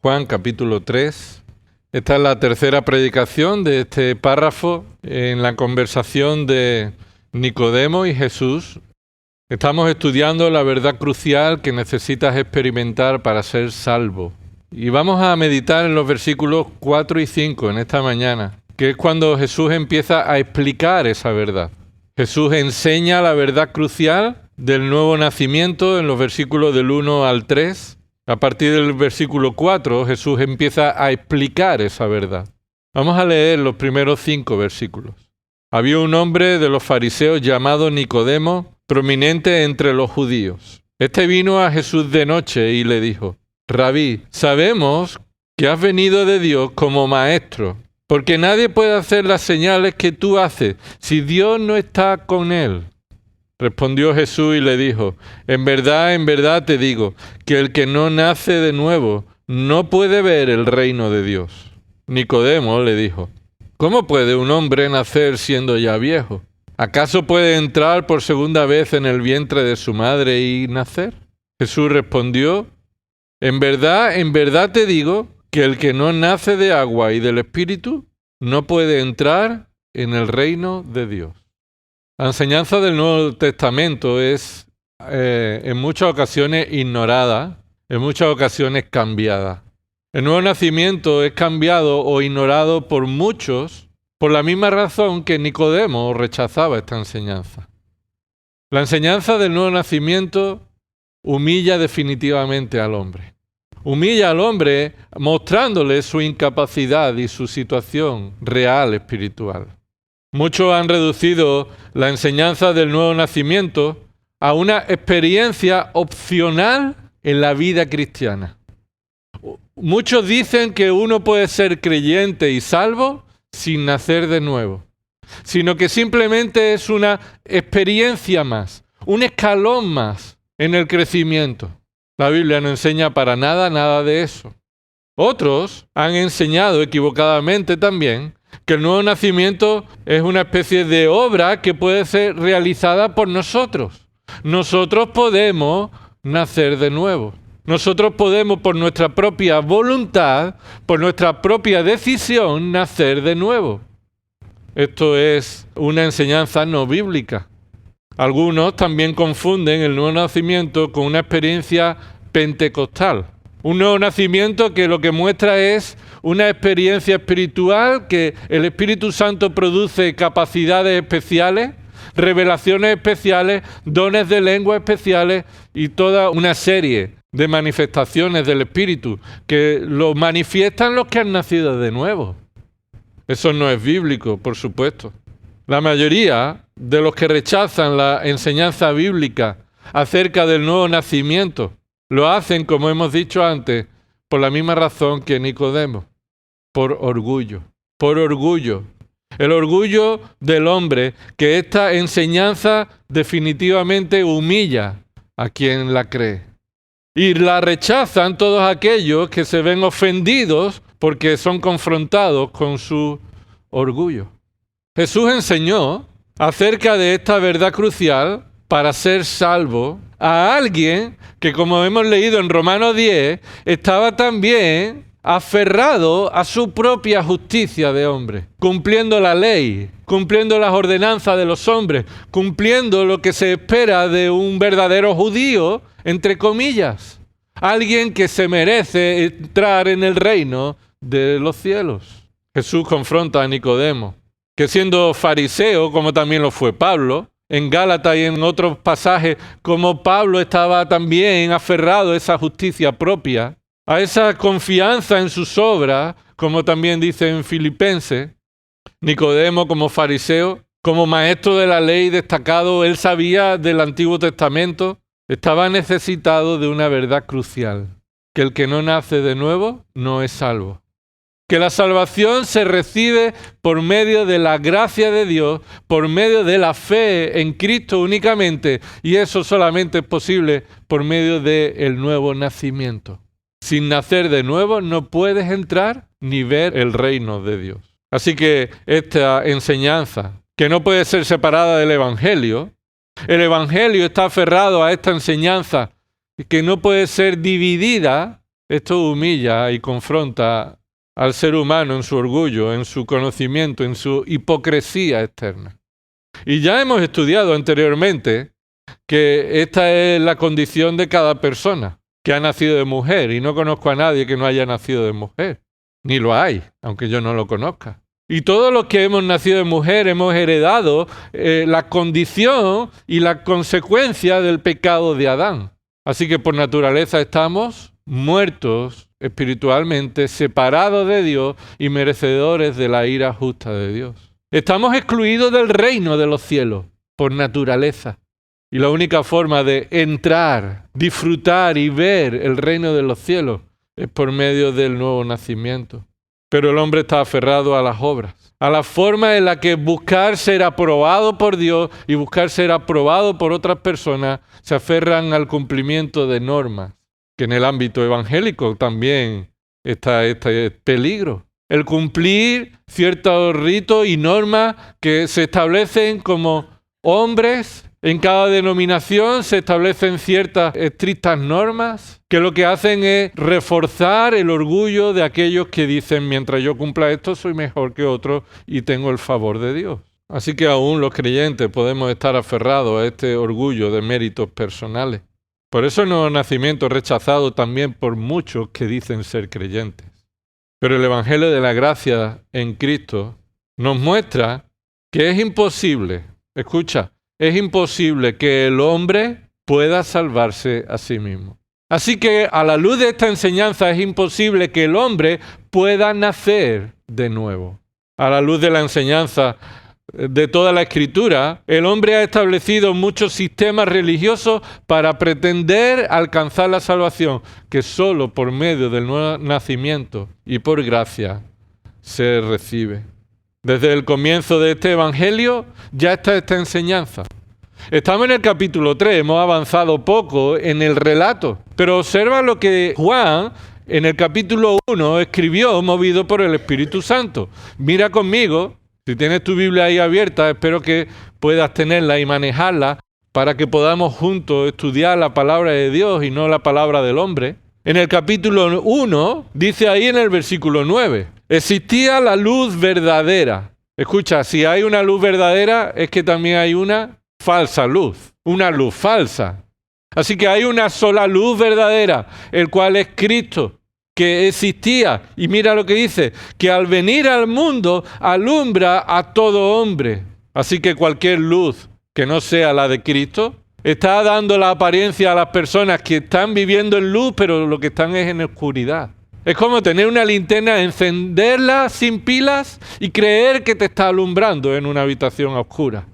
Juan capítulo 3. Esta es la tercera predicación de este párrafo en la conversación de Nicodemo y Jesús. Estamos estudiando la verdad crucial que necesitas experimentar para ser salvo. Y vamos a meditar en los versículos 4 y 5 en esta mañana, que es cuando Jesús empieza a explicar esa verdad. Jesús enseña la verdad crucial del nuevo nacimiento en los versículos del 1 al 3. A partir del versículo 4, Jesús empieza a explicar esa verdad. Vamos a leer los primeros 5 versículos. Había un hombre de los fariseos llamado Nicodemo, prominente entre los judíos. Este vino a Jesús de noche y le dijo: Rabí, sabemos que has venido de Dios como maestro, porque nadie puede hacer las señales que tú haces si Dios no está con él. Respondió Jesús y le dijo: en verdad te digo, que el que no nace de nuevo no puede ver el reino de Dios. Nicodemo le dijo: ¿cómo puede un hombre nacer siendo ya viejo? ¿Acaso puede entrar por segunda vez en el vientre de su madre y nacer? Jesús respondió: en verdad te digo, que el que no nace de agua y del Espíritu no puede entrar en el reino de Dios. La enseñanza del Nuevo Testamento es en muchas ocasiones ignorada, en muchas ocasiones cambiada. El nuevo nacimiento es cambiado o ignorado por muchos por la misma razón que Nicodemo rechazaba esta enseñanza. La enseñanza del nuevo nacimiento humilla definitivamente al hombre. Humilla al hombre mostrándole su incapacidad y su situación real espiritual. Muchos han reducido la enseñanza del nuevo nacimiento a una experiencia opcional en la vida cristiana. Muchos dicen que uno puede ser creyente y salvo sin nacer de nuevo, sino que simplemente es una experiencia más, un escalón más en el crecimiento. La Biblia no enseña para nada de eso. Otros han enseñado equivocadamente también que el nuevo nacimiento es una especie de obra que puede ser realizada por nosotros. Nosotros podemos nacer de nuevo. Nosotros podemos, por nuestra propia voluntad, por nuestra propia decisión, nacer de nuevo. Esto es una enseñanza no bíblica. Algunos también confunden el nuevo nacimiento con una experiencia pentecostal. Un nuevo nacimiento que lo que muestra es una experiencia espiritual, que el Espíritu Santo produce capacidades especiales, revelaciones especiales, dones de lengua especiales y toda una serie de manifestaciones del Espíritu que lo manifiestan los que han nacido de nuevo. Eso no es bíblico, por supuesto. La mayoría de los que rechazan la enseñanza bíblica acerca del nuevo nacimiento lo hacen, como hemos dicho antes, por la misma razón que Nicodemo, por orgullo. Por orgullo. El orgullo del hombre, que esta enseñanza definitivamente humilla a quien la cree. Y la rechazan todos aquellos que se ven ofendidos porque son confrontados con su orgullo. Jesús enseñó acerca de esta verdad crucial para ser salvo a alguien que, como hemos leído en Romanos 10, estaba también aferrado a su propia justicia de hombre, cumpliendo la ley, cumpliendo las ordenanzas de los hombres, cumpliendo lo que se espera de un verdadero judío, entre comillas, alguien que se merece entrar en el reino de los cielos. Jesús confronta a Nicodemo, que siendo fariseo, como también lo fue Pablo, en Gálatas y en otros pasajes, como Pablo estaba también aferrado a esa justicia propia, a esa confianza en sus obras, como también dice en Filipenses. Nicodemo, como fariseo, como maestro de la ley destacado, él sabía del Antiguo Testamento, estaba necesitado de una verdad crucial, que el que no nace de nuevo no es salvo. Que la salvación se recibe por medio de la gracia de Dios, por medio de la fe en Cristo únicamente, y eso solamente es posible por medio del nuevo nacimiento. Sin nacer de nuevo no puedes entrar ni ver el reino de Dios. Así que esta enseñanza, que no puede ser separada del Evangelio, el Evangelio está aferrado a esta enseñanza que no puede ser dividida Esto humilla y confronta al ser humano en su orgullo, en su conocimiento, en su hipocresía externa. Y ya hemos estudiado anteriormente que esta es la condición de cada persona que ha nacido de mujer, y no conozco a nadie que no haya nacido de mujer, ni lo hay, aunque yo no lo conozca. Y todos los que hemos nacido de mujer hemos heredado la condición y la consecuencia del pecado de Adán. Así que por naturaleza estamos muertos espiritualmente, separados de Dios y merecedores de la ira justa de Dios. Estamos excluidos del reino de los cielos, por naturaleza. Y la única forma de entrar, disfrutar y ver el reino de los cielos es por medio del nuevo nacimiento. Pero el hombre está aferrado a las obras, a la forma en la que buscar ser aprobado por Dios y buscar ser aprobado por otras personas se aferran al cumplimiento de normas, que en el ámbito evangélico también está este peligro. El cumplir ciertos ritos y normas que se establecen como hombres. En cada denominación se establecen ciertas estrictas normas que lo que hacen es reforzar el orgullo de aquellos que dicen, mientras yo cumpla esto soy mejor que otros y tengo el favor de Dios. Así que aún los creyentes podemos estar aferrados a este orgullo de méritos personales. Por eso el nuevo nacimiento es rechazado también por muchos que dicen ser creyentes. Pero el Evangelio de la gracia en Cristo nos muestra que es imposible, escucha, es imposible que el hombre pueda salvarse a sí mismo. Así que a la luz de esta enseñanza es imposible que el hombre pueda nacer de nuevo. A la luz de la enseñanza de toda la Escritura, el hombre ha establecido muchos sistemas religiosos para pretender alcanzar la salvación, que solo por medio del nuevo nacimiento y por gracia se recibe. Desde el comienzo de este Evangelio ya está esta enseñanza. Estamos en el capítulo 3, hemos avanzado poco en el relato, pero observa lo que Juan en el capítulo 1 escribió movido por el Espíritu Santo. Mira conmigo, si tienes tu Biblia ahí abierta, espero que puedas tenerla y manejarla para que podamos juntos estudiar la palabra de Dios y no la palabra del hombre. En el capítulo 1 dice ahí en el versículo 9, existía la luz verdadera. Escucha, si hay una luz verdadera es que también hay una falsa luz, una luz falsa. Así que hay una sola luz verdadera, el cual es Cristo, que existía. Y mira lo que dice, que al venir al mundo alumbra a todo hombre. Así que cualquier luz que no sea la de Cristo está dando la apariencia a las personas que están viviendo en luz, pero lo que están es en oscuridad. Es como tener una linterna, encenderla sin pilas y creer que te está alumbrando en una habitación oscura.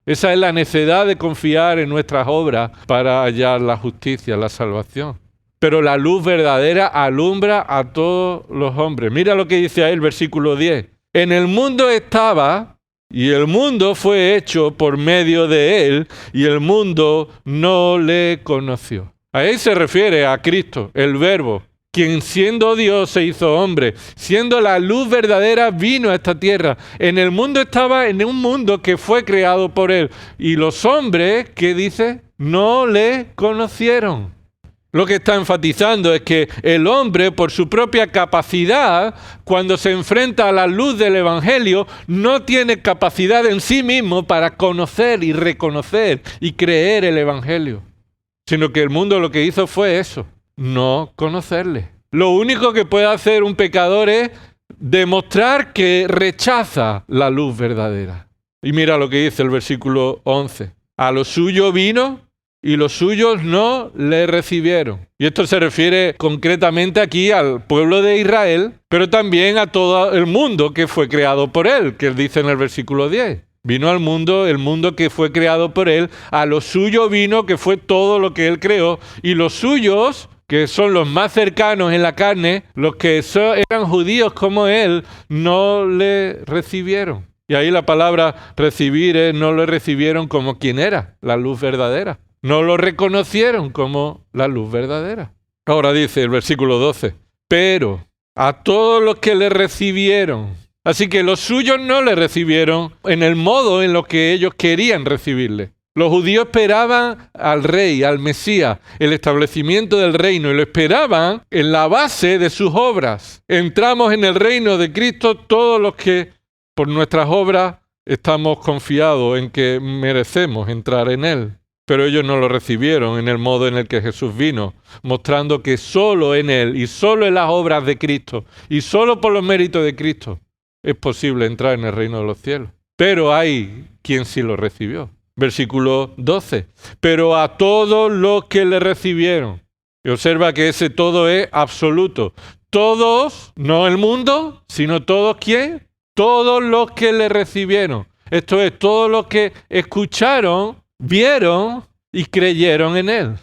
Esa es la necedad de confiar en nuestras obras para hallar la justicia, la salvación. Pero la luz verdadera alumbra a todos los hombres. Mira lo que dice ahí el versículo 10. En el mundo estaba, y el mundo fue hecho por medio de él, y el mundo no le conoció. Ahí se refiere a Cristo, el Verbo, quien siendo Dios se hizo hombre, siendo la luz verdadera vino a esta tierra. En el mundo estaba, en un mundo que fue creado por él. Y los hombres, ¿qué dice? No le conocieron. Lo que está enfatizando es que el hombre, por su propia capacidad, cuando se enfrenta a la luz del Evangelio, no tiene capacidad en sí mismo para conocer y reconocer y creer el Evangelio. Sino que el mundo lo que hizo fue eso. No conocerle. Lo único que puede hacer un pecador es demostrar que rechaza la luz verdadera. Y mira lo que dice el versículo 11. A lo suyo vino y los suyos no le recibieron. Y esto se refiere concretamente aquí al pueblo de Israel, pero también a todo el mundo que fue creado por él, que dice en el versículo 10. Vino al mundo, el mundo que fue creado por él, a lo suyo vino, que fue todo lo que él creó, y los suyos, que son los más cercanos en la carne, los que eran judíos como él, no le recibieron. Y ahí la palabra recibir es no lo recibieron como quien era, la luz verdadera. No lo reconocieron como la luz verdadera. Ahora dice el versículo 12, pero a todos los que le recibieron. Así que los suyos no le recibieron en el modo en lo que ellos querían recibirle. Los judíos esperaban al rey, al Mesías, el establecimiento del reino, y lo esperaban en la base de sus obras. Entramos en el reino de Cristo todos los que por nuestras obras estamos confiados en que merecemos entrar en él. Pero ellos no lo recibieron en el modo en el que Jesús vino, mostrando que solo en él y solo en las obras de Cristo y solo por los méritos de Cristo es posible entrar en el reino de los cielos. Pero hay quien sí lo recibió. Versículo 12. Pero a todos los que le recibieron. Y observa que ese todo es absoluto. Todos, no el mundo, sino todos, ¿quién? Todos los que le recibieron. Esto es, todos los que escucharon, vieron y creyeron en él.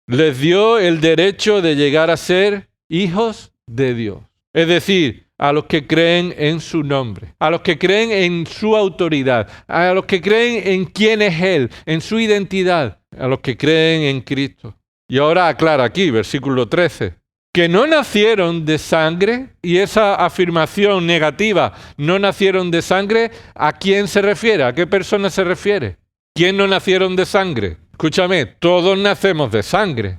Les dio el derecho de llegar a ser hijos de Dios. Es decir, a los que creen en su nombre, a los que creen en su autoridad, a los que creen en quién es él, en su identidad, a los que creen en Cristo. Y ahora aclara aquí, versículo 13, que no nacieron de sangre, y esa afirmación negativa, no nacieron de sangre, ¿a quién se refiere? ¿A qué persona se refiere? ¿Quién no nacieron de sangre? Escúchame, todos nacemos de sangre.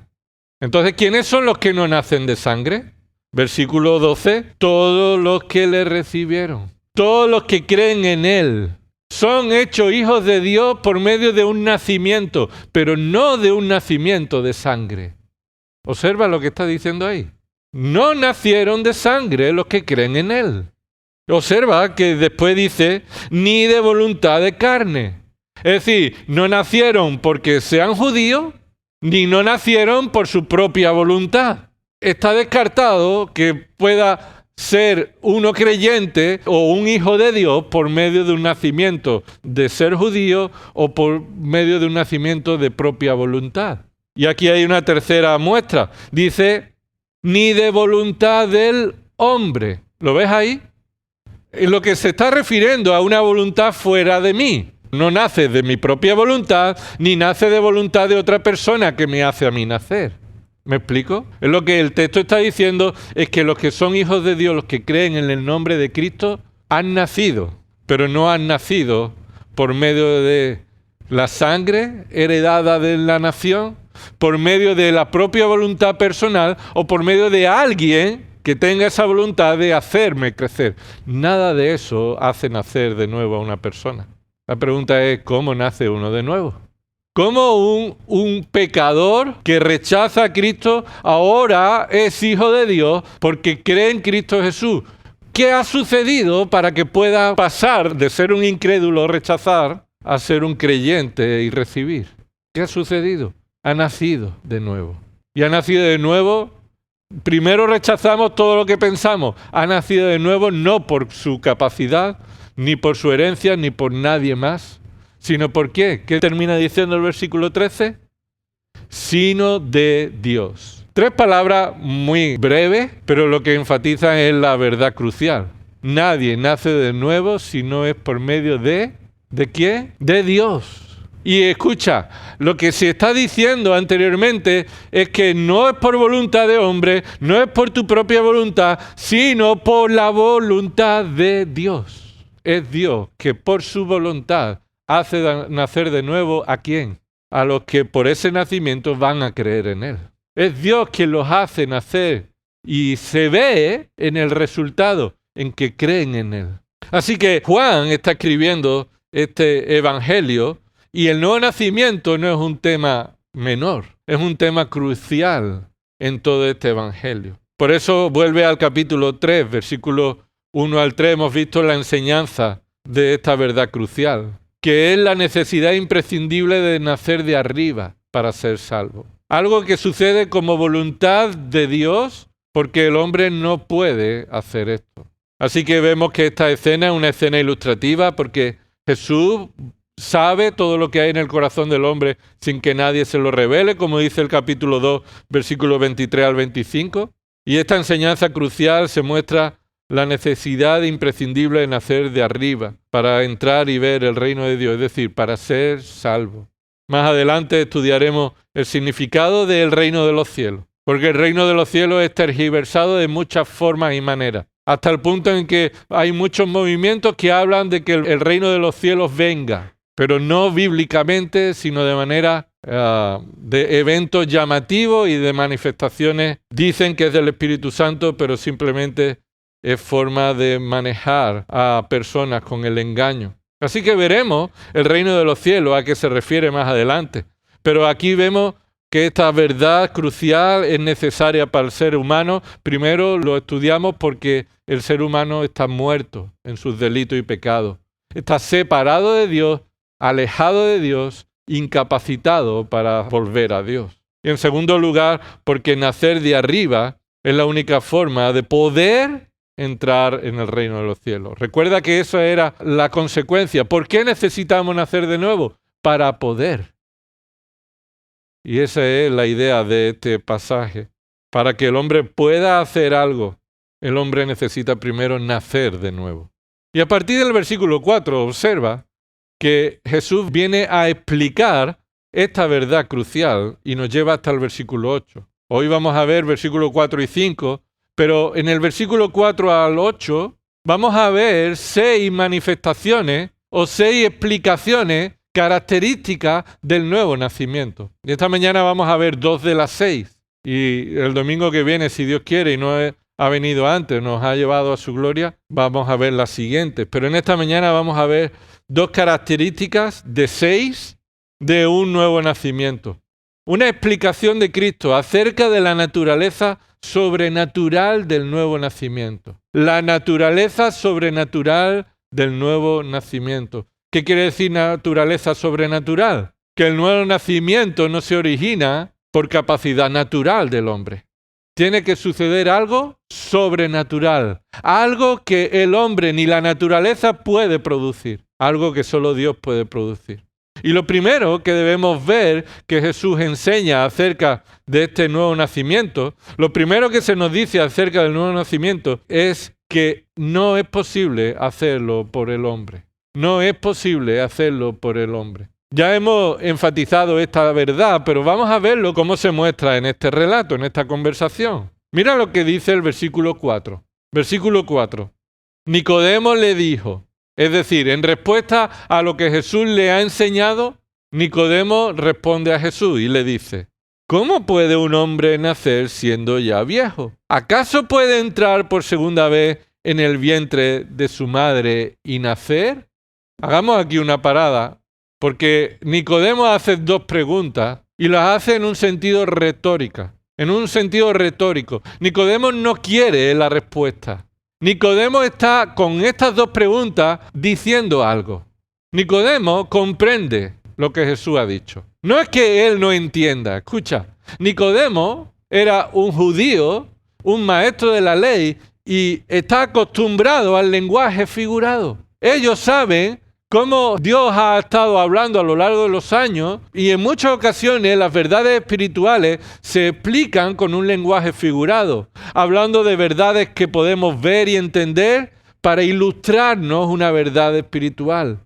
Entonces, ¿quiénes son los que no nacen de sangre? Versículo 12, todos los que le recibieron, todos los que creen en él, son hechos hijos de Dios por medio de un nacimiento, pero no de un nacimiento de sangre. Observa lo que está diciendo ahí. No nacieron de sangre los que creen en él. Observa que después dice, ni de voluntad de carne. Es decir, no nacieron porque sean judíos, ni no nacieron por su propia voluntad. Está descartado que pueda ser uno creyente o un hijo de Dios por medio de un nacimiento de ser judío o por medio de un nacimiento de propia voluntad. Y aquí hay una tercera muestra. Dice, ni de voluntad del hombre. ¿Lo ves ahí? En lo que se está refiriendo a una voluntad fuera de mí. No nace de mi propia voluntad, ni nace de voluntad de otra persona que me hace a mí nacer. ¿Me explico? Es lo que el texto está diciendo, es que los que son hijos de Dios, los que creen en el nombre de Cristo, han nacido, pero no han nacido por medio de la sangre heredada de la nación, por medio de la propia voluntad personal o por medio de alguien que tenga esa voluntad de hacerme crecer. Nada de eso hace nacer de nuevo a una persona. La pregunta es, ¿cómo nace uno de nuevo? ¿Cómo un pecador que rechaza a Cristo ahora es hijo de Dios porque cree en Cristo Jesús? ¿Qué ha sucedido para que pueda pasar de ser un incrédulo, rechazar, a ser un creyente y recibir? ¿Qué ha sucedido? Ha nacido de nuevo. Y ha nacido de nuevo, primero rechazamos todo lo que pensamos. Ha nacido de nuevo no por su capacidad, ni por su herencia, ni por nadie más. ¿Sino por qué? ¿Qué termina diciendo el versículo 13? Sino de Dios. 3 palabras muy breves, pero lo que enfatizan es la verdad crucial. Nadie nace de nuevo si no es por medio ¿de quién? De Dios. Y escucha, lo que se está diciendo anteriormente es que no es por voluntad de hombre, no es por tu propia voluntad, sino por la voluntad de Dios. Es Dios que por su voluntad hace nacer de nuevo ¿a quién? A los que por ese nacimiento van a creer en él. Es Dios quien los hace nacer y se ve en el resultado, en que creen en él. Así que Juan está escribiendo este evangelio y el nuevo nacimiento no es un tema menor, es un tema crucial en todo este evangelio. Por eso vuelve al capítulo 3, versículos 1 al 3, hemos visto la enseñanza de esta verdad crucial, que es la necesidad imprescindible de nacer de arriba para ser salvo. Algo que sucede como voluntad de Dios, porque el hombre no puede hacer esto. Así que vemos que esta escena es una escena ilustrativa, porque Jesús sabe todo lo que hay en el corazón del hombre sin que nadie se lo revele, como dice el capítulo 2, versículos 23 al 25. Y esta enseñanza crucial se muestra la necesidad imprescindible de nacer de arriba para entrar y ver el reino de Dios, es decir, para ser salvo. Más adelante estudiaremos el significado del reino de los cielos, porque el reino de los cielos es tergiversado de muchas formas y maneras, hasta el punto en que hay muchos movimientos que hablan de que el reino de los cielos venga. pero no bíblicamente, sino de manera de eventos llamativos y de manifestaciones. Dicen que es del Espíritu Santo, pero simplemente es forma de manejar a personas con el engaño. Así que veremos el reino de los cielos, a qué se refiere más adelante. Pero aquí vemos que esta verdad crucial es necesaria para el ser humano. Primero lo estudiamos porque el ser humano está muerto en sus delitos y pecados. Está separado de Dios, alejado de Dios, incapacitado para volver a Dios. Y en segundo lugar, porque nacer de arriba es la única forma de poder entrar en el reino de los cielos. Recuerda que eso era la consecuencia. ¿Por qué necesitamos nacer de nuevo? Para poder. Y esa es la idea de este pasaje. Para que el hombre pueda hacer algo, el hombre necesita primero nacer de nuevo. Y a partir del versículo 4, observa que Jesús viene a explicar esta verdad crucial y nos lleva hasta el versículo 8. Hoy vamos a ver versículos 4 y 5, pero en el versículo 4 al 8 vamos a ver 6 manifestaciones o 6 explicaciones características del nuevo nacimiento. Y esta mañana vamos a ver 2 de las 6. Y el domingo que viene, si Dios quiere y no ha venido antes, nos ha llevado a su gloria, vamos a ver las siguientes. Pero en esta mañana vamos a ver 2 características de 6 de un nuevo nacimiento. Una explicación de Cristo acerca de la naturaleza sobrenatural del nuevo nacimiento. La naturaleza sobrenatural del nuevo nacimiento. ¿Qué quiere decir naturaleza sobrenatural? Que el nuevo nacimiento no se origina por capacidad natural del hombre. Tiene que suceder algo sobrenatural, algo que el hombre ni la naturaleza puede producir, algo que solo Dios puede producir. Y lo primero que debemos ver que Jesús enseña acerca de este nuevo nacimiento, lo primero que se nos dice acerca del nuevo nacimiento es que no es posible hacerlo por el hombre. No es posible hacerlo por el hombre. Ya hemos enfatizado esta verdad, pero vamos a verlo cómo se muestra en este relato, en esta conversación. Mira lo que dice el versículo 4. Versículo 4. Nicodemo le dijo, es decir, en respuesta a lo que Jesús le ha enseñado, Nicodemo responde a Jesús y le dice, ¿cómo puede un hombre nacer siendo ya viejo? ¿Acaso puede entrar por segunda vez en el vientre de su madre y nacer? Hagamos aquí una parada, porque Nicodemo hace 2 preguntas y las hace en un sentido retórico. Nicodemo no quiere la respuesta. Nicodemo está con estas 2 preguntas diciendo algo. Nicodemo comprende lo que Jesús ha dicho. No es que él no entienda. Escucha, Nicodemo era un judío, un maestro de la ley y está acostumbrado al lenguaje figurado. Ellos saben cómo Dios ha estado hablando a lo largo de los años y en muchas ocasiones las verdades espirituales se explican con un lenguaje figurado, hablando de verdades que podemos ver y entender para ilustrarnos una verdad espiritual.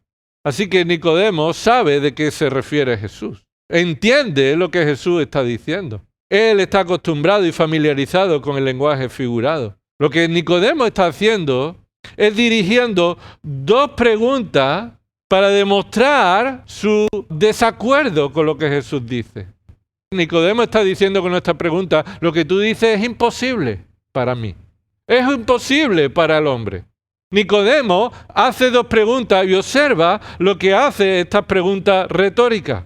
Así que Nicodemo sabe de qué se refiere Jesús. Entiende lo que Jesús está diciendo. Él está acostumbrado y familiarizado con el lenguaje figurado. Lo que Nicodemo está haciendo es dirigiendo 2 preguntas para demostrar su desacuerdo con lo que Jesús dice. Nicodemo está diciendo con esta pregunta, lo que tú dices es imposible para mí. Es imposible para el hombre. Nicodemo hace 2 preguntas y observa lo que hace estas preguntas retóricas.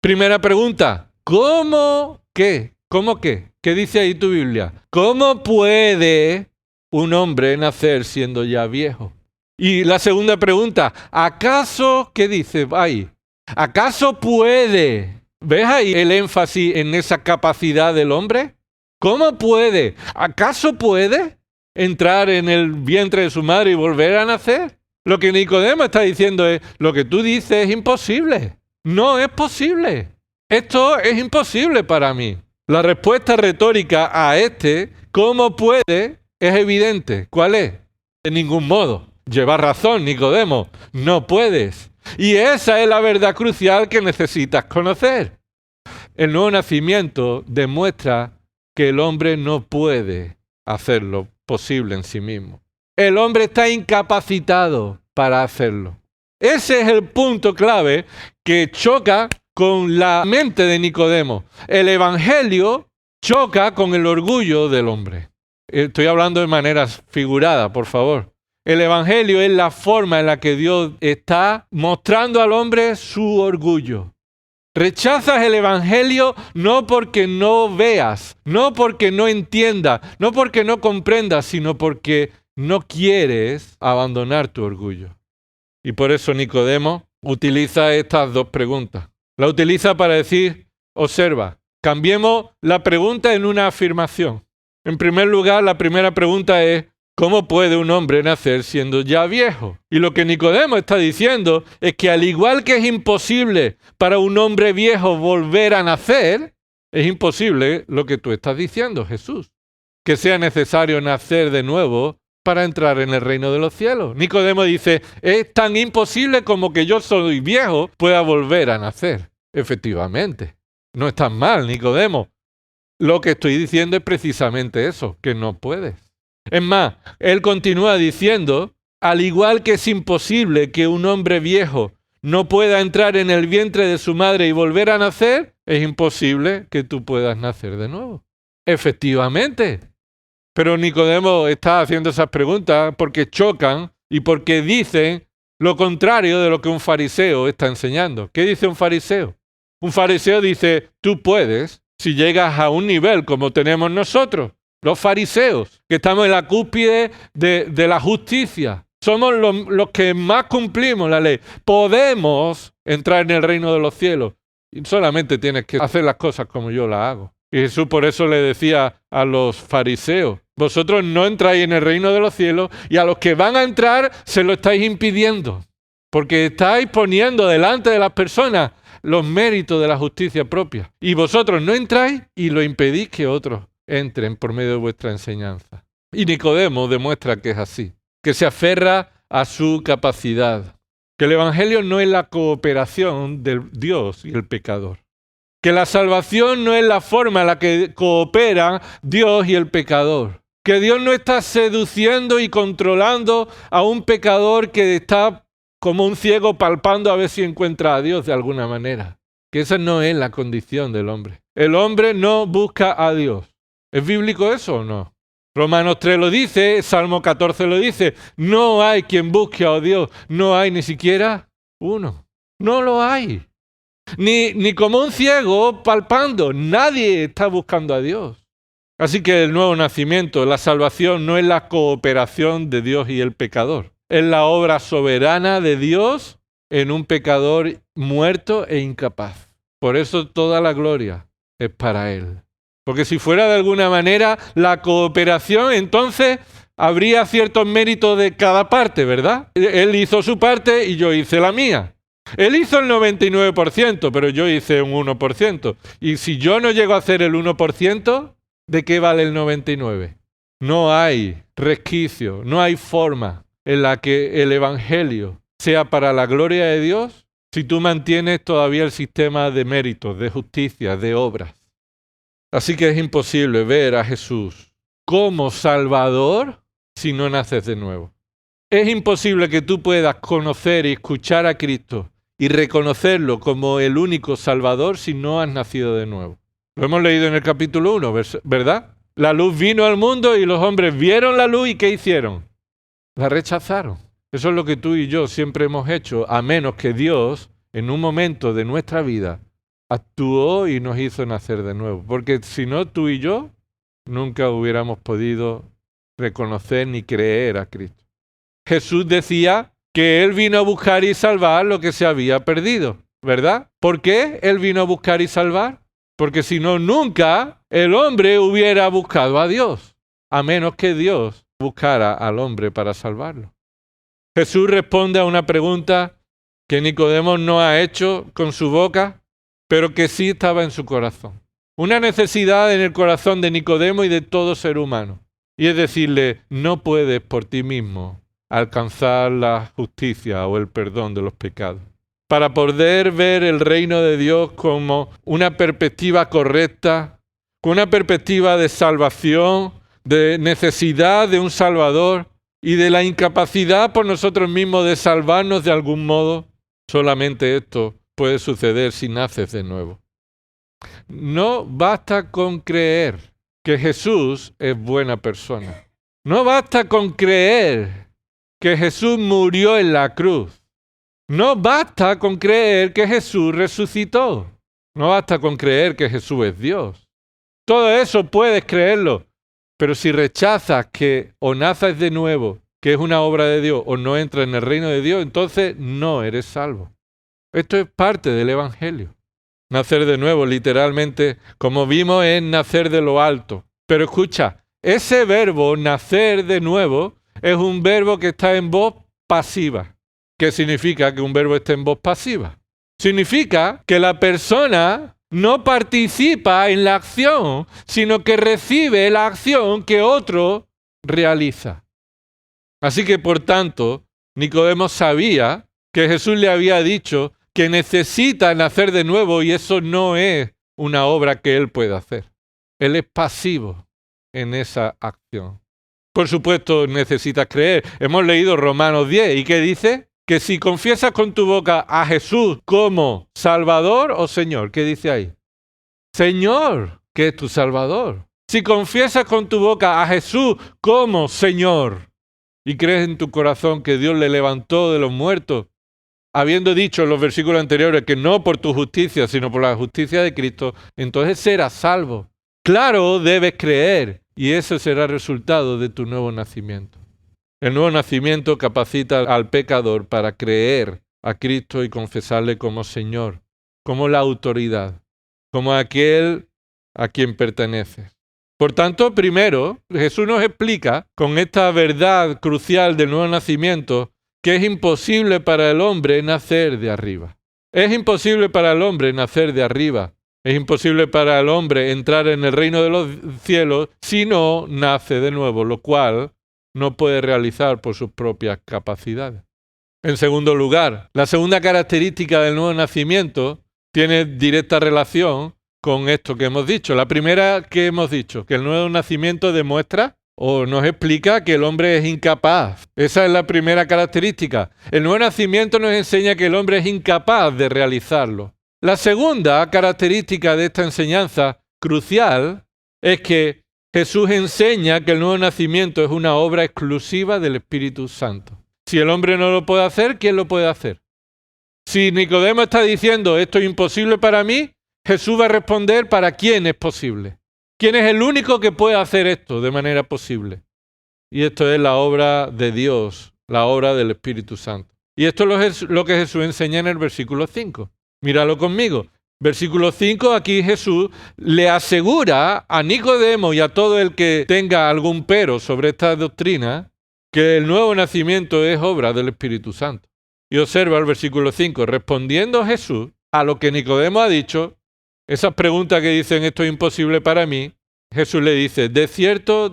Primera pregunta, ¿cómo qué? ¿Cómo qué? ¿Qué dice ahí tu Biblia? ¿Cómo puede un hombre nacer siendo ya viejo? Y la segunda pregunta, ¿acaso, qué dice ahí? ¿Acaso puede? ¿Ves ahí el énfasis en esa capacidad del hombre? ¿Cómo puede? ¿Acaso puede entrar en el vientre de su madre y volver a nacer? Lo que Nicodemo está diciendo es, lo que tú dices es imposible. No es posible. Esto es imposible para mí. La respuesta retórica a ¿cómo puede? Es evidente. ¿Cuál es? De ningún modo. Lleva razón, Nicodemo. No puedes. Y esa es la verdad crucial que necesitas conocer. El nuevo nacimiento demuestra que el hombre no puede hacerlo posible en sí mismo. El hombre está incapacitado para hacerlo. Ese es el punto clave que choca con la mente de Nicodemo. El Evangelio choca con el orgullo del hombre. Estoy hablando de maneras figuradas, por favor. El Evangelio es la forma en la que Dios está mostrando al hombre su orgullo. Rechazas el Evangelio no porque no veas, no porque no entiendas, no porque no comprendas, sino porque no quieres abandonar tu orgullo. Y por eso Nicodemo utiliza estas dos preguntas. La utiliza para decir, observa, cambiemos la pregunta en una afirmación. En primer lugar, la primera pregunta es, ¿cómo puede un hombre nacer siendo ya viejo? Y lo que Nicodemo está diciendo es que al igual que es imposible para un hombre viejo volver a nacer, es imposible lo que tú estás diciendo, Jesús, que sea necesario nacer de nuevo para entrar en el reino de los cielos. Nicodemo dice, es tan imposible como que yo soy viejo pueda volver a nacer. Efectivamente, no estás mal, Nicodemo. Lo que estoy diciendo es precisamente eso, que no puedes. Es más, él continúa diciendo, al igual que es imposible que un hombre viejo no pueda entrar en el vientre de su madre y volver a nacer, es imposible que tú puedas nacer de nuevo. Efectivamente. Pero Nicodemo está haciendo esas preguntas porque chocan y porque dicen lo contrario de lo que un fariseo está enseñando. ¿Qué dice un fariseo? Un fariseo dice, tú puedes si llegas a un nivel como tenemos nosotros. Los fariseos, que estamos en la cúspide de la justicia. Somos los que más cumplimos la ley. Podemos entrar en el reino de los cielos. Y solamente tienes que hacer las cosas como yo las hago. Y Jesús por eso le decía a los fariseos, vosotros no entráis en el reino de los cielos y a los que van a entrar se lo estáis impidiendo. Porque estáis poniendo delante de las personas los méritos de la justicia propia. Y vosotros no entráis y lo impedís que otros entren por medio de vuestra enseñanza. Y Nicodemo demuestra que es así, que se aferra a su capacidad, que el Evangelio no es la cooperación del Dios y el pecador, que la salvación no es la forma en la que cooperan Dios y el pecador, que Dios no está seduciendo y controlando a un pecador que está como un ciego palpando a ver si encuentra a Dios de alguna manera, que esa no es la condición del hombre. El hombre no busca a Dios. ¿Es bíblico eso o no? Romanos 3 lo dice, Salmo 14 lo dice, no hay quien busque a Dios, no hay ni siquiera uno, no lo hay. Ni como un ciego palpando, nadie está buscando a Dios. Así que el nuevo nacimiento, la salvación no es la cooperación de Dios y el pecador, es la obra soberana de Dios en un pecador muerto e incapaz. Por eso toda la gloria es para Él. Porque si fuera de alguna manera la cooperación, entonces habría ciertos méritos de cada parte, ¿verdad? Él hizo su parte y yo hice la mía. Él hizo el 99%, pero yo hice un 1%. Y si yo no llego a hacer el 1%, ¿de qué vale el 99%? No hay resquicio, no hay forma en la que el Evangelio sea para la gloria de Dios si tú mantienes todavía el sistema de méritos, de justicia, de obras. Así que es imposible ver a Jesús como Salvador si no naces de nuevo. Es imposible que tú puedas conocer y escuchar a Cristo y reconocerlo como el único Salvador si no has nacido de nuevo. Lo hemos leído en el capítulo 1, ¿verdad? La luz vino al mundo y los hombres vieron la luz y ¿qué hicieron? La rechazaron. Eso es lo que tú y yo siempre hemos hecho, a menos que Dios, en un momento de nuestra vida, actuó y nos hizo nacer de nuevo. Porque si no, tú y yo nunca hubiéramos podido reconocer ni creer a Cristo. Jesús decía que Él vino a buscar y salvar lo que se había perdido, ¿verdad? ¿Por qué Él vino a buscar y salvar? Porque si no, nunca el hombre hubiera buscado a Dios, a menos que Dios buscara al hombre para salvarlo. Jesús responde a una pregunta que Nicodemo no ha hecho con su boca, pero que sí estaba en su corazón. Una necesidad en el corazón de Nicodemo y de todo ser humano. Y es decirle, no puedes por ti mismo alcanzar la justicia o el perdón de los pecados. Para poder ver el reino de Dios como una perspectiva correcta, con una perspectiva de salvación, de necesidad de un Salvador, y de la incapacidad por nosotros mismos de salvarnos de algún modo, solamente esto puede suceder si naces de nuevo. No basta con creer que Jesús es buena persona. No basta con creer que Jesús murió en la cruz. No basta con creer que Jesús resucitó. No basta con creer que Jesús es Dios. Todo eso puedes creerlo, pero si rechazas que o naces de nuevo, que es una obra de Dios, o no entras en el reino de Dios, entonces no eres salvo. Esto es parte del Evangelio. Nacer de nuevo, literalmente, como vimos, es nacer de lo alto. Pero escucha, ese verbo, nacer de nuevo, es un verbo que está en voz pasiva. ¿Qué significa que un verbo esté en voz pasiva? Significa que la persona no participa en la acción, sino que recibe la acción que otro realiza. Así que, por tanto, Nicodemo sabía que Jesús le había dicho que necesita nacer de nuevo y eso no es una obra que él pueda hacer. Él es pasivo en esa acción. Por supuesto, necesitas creer. Hemos leído Romanos 10 y ¿qué dice? Que si confiesas con tu boca a Jesús como Salvador o Señor, ¿qué dice ahí? Señor, que es tu Salvador. Si confiesas con tu boca a Jesús como Señor y crees en tu corazón que Dios le levantó de los muertos, habiendo dicho en los versículos anteriores que no por tu justicia, sino por la justicia de Cristo, entonces serás salvo. Claro, debes creer y ese será el resultado de tu nuevo nacimiento. El nuevo nacimiento capacita al pecador para creer a Cristo y confesarle como Señor, como la autoridad, como aquel a quien pertenece. Por tanto, primero, Jesús nos explica con esta verdad crucial del nuevo nacimiento que es imposible para el hombre nacer de arriba. Es imposible para el hombre nacer de arriba. Es imposible para el hombre entrar en el reino de los cielos si no nace de nuevo, lo cual no puede realizar por sus propias capacidades. En segundo lugar, la segunda característica del nuevo nacimiento tiene directa relación con esto que hemos dicho. La primera que hemos dicho, que el nuevo nacimiento demuestra o nos explica que el hombre es incapaz. Esa es la primera característica. El nuevo nacimiento nos enseña que el hombre es incapaz de realizarlo. La segunda característica de esta enseñanza crucial es que Jesús enseña que el nuevo nacimiento es una obra exclusiva del Espíritu Santo. Si el hombre no lo puede hacer, ¿quién lo puede hacer? Si Nicodemo está diciendo esto es imposible para mí, Jesús va a responder para quién es posible. ¿Quién es el único que puede hacer esto de manera posible? Y esto es la obra de Dios, la obra del Espíritu Santo. Y esto es lo que Jesús enseña en el versículo 5. Míralo conmigo. Versículo 5, aquí Jesús le asegura a Nicodemo y a todo el que tenga algún pero sobre esta doctrina que el nuevo nacimiento es obra del Espíritu Santo. Y observa el versículo 5, respondiendo Jesús a lo que Nicodemo ha dicho, esas preguntas que dicen esto es imposible para mí, Jesús le dice, de cierto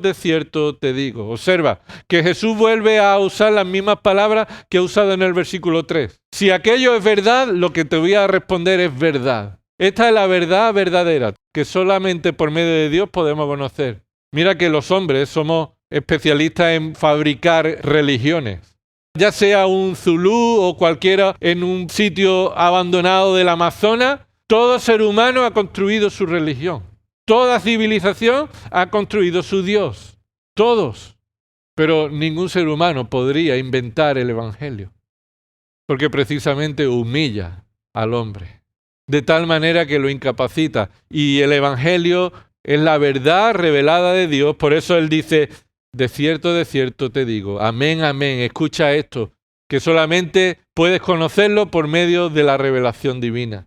te digo. Observa que Jesús vuelve a usar las mismas palabras que ha usado en el versículo 3. Si aquello es verdad, lo que te voy a responder es verdad. Esta es la verdad verdadera, que solamente por medio de Dios podemos conocer. Mira que los hombres somos especialistas en fabricar religiones. Ya sea un zulú o cualquiera en un sitio abandonado del Amazonas, todo ser humano ha construido su religión. Toda civilización ha construido su Dios. Todos. Pero ningún ser humano podría inventar el Evangelio. Porque precisamente humilla al hombre. De tal manera que lo incapacita. Y el Evangelio es la verdad revelada de Dios. Por eso Él dice, de cierto te digo. Amén, amén. Escucha esto. Que solamente puedes conocerlo por medio de la revelación divina.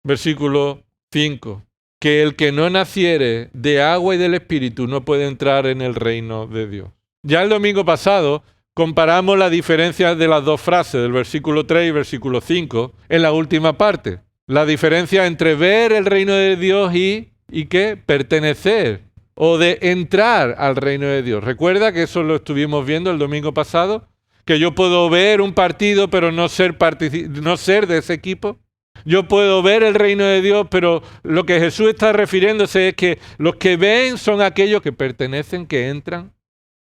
Versículo 5. Que el que no naciere de agua y del Espíritu no puede entrar en el reino de Dios. Ya el domingo pasado comparamos la diferencia de las dos frases, del versículo 3 y versículo 5, en la última parte. La diferencia entre ver el reino de Dios y ¿qué? Pertenecer o de entrar al reino de Dios. Recuerda que eso lo estuvimos viendo el domingo pasado, que yo puedo ver un partido pero no ser de ese equipo. Yo puedo ver el reino de Dios, pero lo que Jesús está refiriéndose es que los que ven son aquellos que pertenecen, que entran.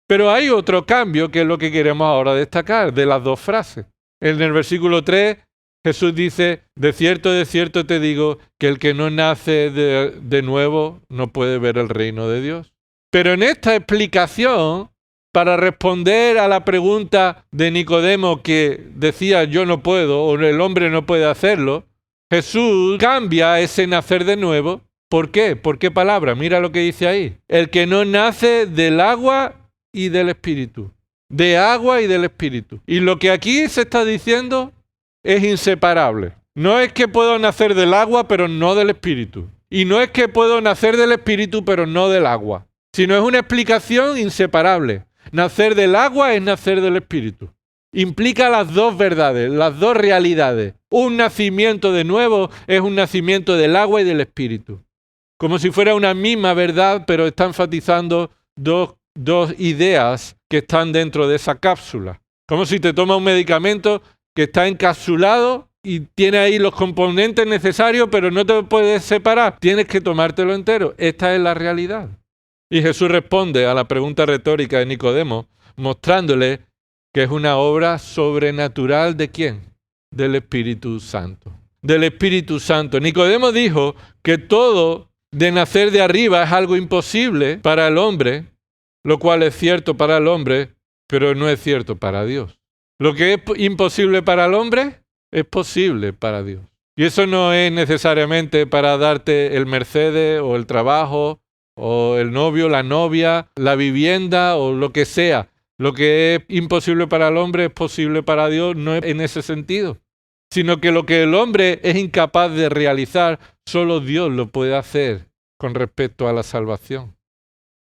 Pero hay otro cambio que es lo que queremos ahora destacar de las dos frases. En el versículo 3, Jesús dice, de cierto te digo, que el que no nace de nuevo no puede ver el reino de Dios. Pero en esta explicación, para responder a la pregunta de Nicodemo que decía yo no puedo o el hombre no puede hacerlo, Jesús cambia ese nacer de nuevo. ¿Por qué? ¿Por qué palabra? Mira lo que dice ahí. El que no nace del agua y del espíritu. De agua y del espíritu. Y lo que aquí se está diciendo es inseparable. No es que puedo nacer del agua pero no del espíritu. Y no es que puedo nacer del espíritu pero no del agua. Sino es una explicación inseparable. Nacer del agua es nacer del espíritu. Implica las dos verdades, las dos realidades. Un nacimiento de nuevo es un nacimiento del agua y del espíritu. Como si fuera una misma verdad, pero está enfatizando dos ideas que están dentro de esa cápsula. Como si te tomas un medicamento que está encapsulado y tiene ahí los componentes necesarios, pero no te puedes separar. Tienes que tomártelo entero. Esta es la realidad. Y Jesús responde a la pregunta retórica de Nicodemo, mostrándole que es una obra sobrenatural ¿de quién? Del Espíritu Santo. Del Espíritu Santo. Nicodemo dijo que todo de nacer de arriba es algo imposible para el hombre, lo cual es cierto para el hombre, pero no es cierto para Dios. Lo que es imposible para el hombre es posible para Dios. Y eso no es necesariamente para darte el Mercedes o el trabajo o el novio, la novia, la vivienda o lo que sea. Lo que es imposible para el hombre es posible para Dios, no es en ese sentido, sino que lo que el hombre es incapaz de realizar, solo Dios lo puede hacer con respecto a la salvación.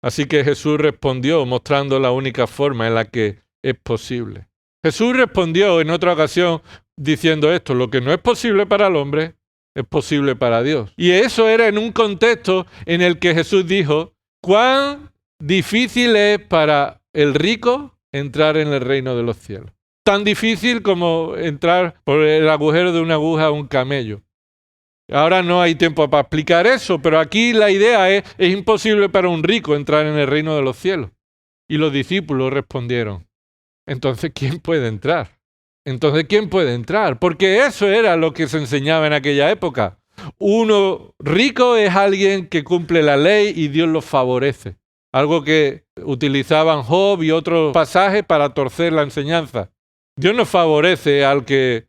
Así que Jesús respondió mostrando la única forma en la que es posible. Jesús respondió en otra ocasión diciendo esto, lo que no es posible para el hombre es posible para Dios. Y eso era en un contexto en el que Jesús dijo, cuán difícil es para el rico entrar en el reino de los cielos. Tan difícil como entrar por el agujero de una aguja a un camello. Ahora no hay tiempo para explicar eso, pero aquí la idea es imposible para un rico entrar en el reino de los cielos. Y los discípulos respondieron, entonces, ¿quién puede entrar? Entonces, ¿quién puede entrar? Porque eso era lo que se enseñaba en aquella época. Uno rico es alguien que cumple la ley y Dios lo favorece. Algo que utilizaban Job y otros pasajes para torcer la enseñanza. Dios no favorece al que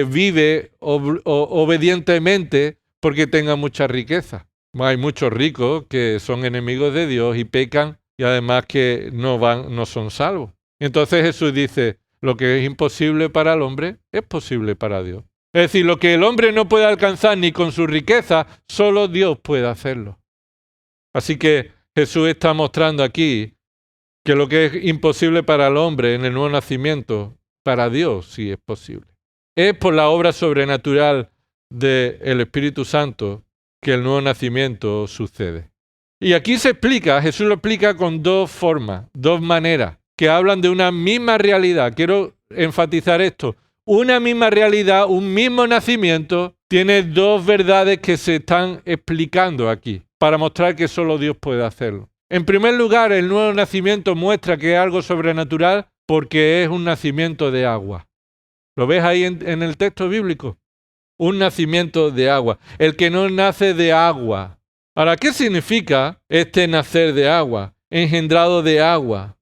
vive obedientemente porque tenga mucha riqueza. Hay muchos ricos que son enemigos de Dios y pecan y además que no son salvos. Entonces Jesús dice, lo que es imposible para el hombre es posible para Dios. Es decir, lo que el hombre no puede alcanzar ni con su riqueza, solo Dios puede hacerlo. Así que Jesús está mostrando aquí que lo que es imposible para el hombre en el nuevo nacimiento, para Dios sí es posible. Es por la obra sobrenatural del Espíritu Santo que el nuevo nacimiento sucede. Y aquí se explica, Jesús lo explica con dos formas, dos maneras, que hablan de una misma realidad. Quiero enfatizar esto. Una misma realidad, un mismo nacimiento, tiene dos verdades que se están explicando aquí, para mostrar que solo Dios puede hacerlo. En primer lugar, el nuevo nacimiento muestra que es algo sobrenatural porque es un nacimiento de agua. ¿Lo ves ahí en el texto bíblico? Un nacimiento de agua. El que no nace de agua. Ahora, ¿qué significa este nacer de agua? Engendrado de agua.